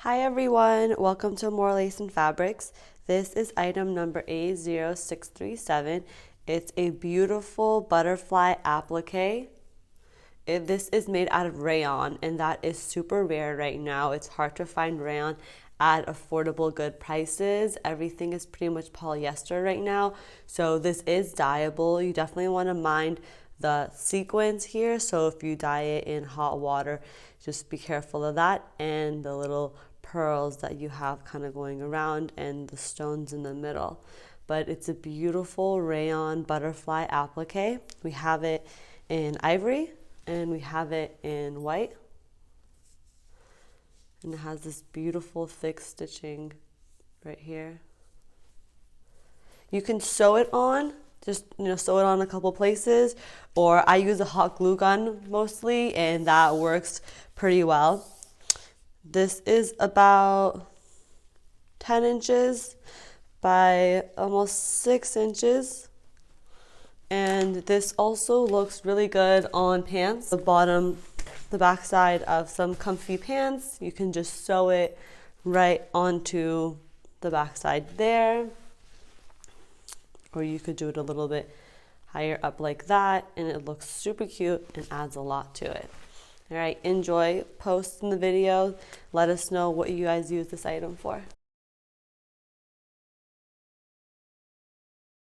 Hi everyone, welcome to Amore Lace and Fabrics. This is item number A0637. It's a beautiful butterfly applique. This is made out of rayon, and that is super rare right now. It's hard to find rayon at affordable good prices. Everything is pretty much polyester right now, so this is dyeable. You definitely want to mind the sequins here, so if you dye it in hot water, just be careful of that, and the little pearls that you have kind of going around and the stones in the middle. But it's a beautiful rayon butterfly applique. We have it in ivory and we have it in white, and it has this beautiful thick stitching right here. You can sew it on, just sew it on a couple places, or I use a hot glue gun mostly, and that works pretty well. This is about 10 inches by almost 6 inches. And this also looks really good on pants. The back side of some comfy pants, you can just sew it right onto the back side there. Or you could do it a little bit higher up like that, and it looks super cute and adds a lot to it. All right, enjoy, post in the video, let us know what you guys use this item for.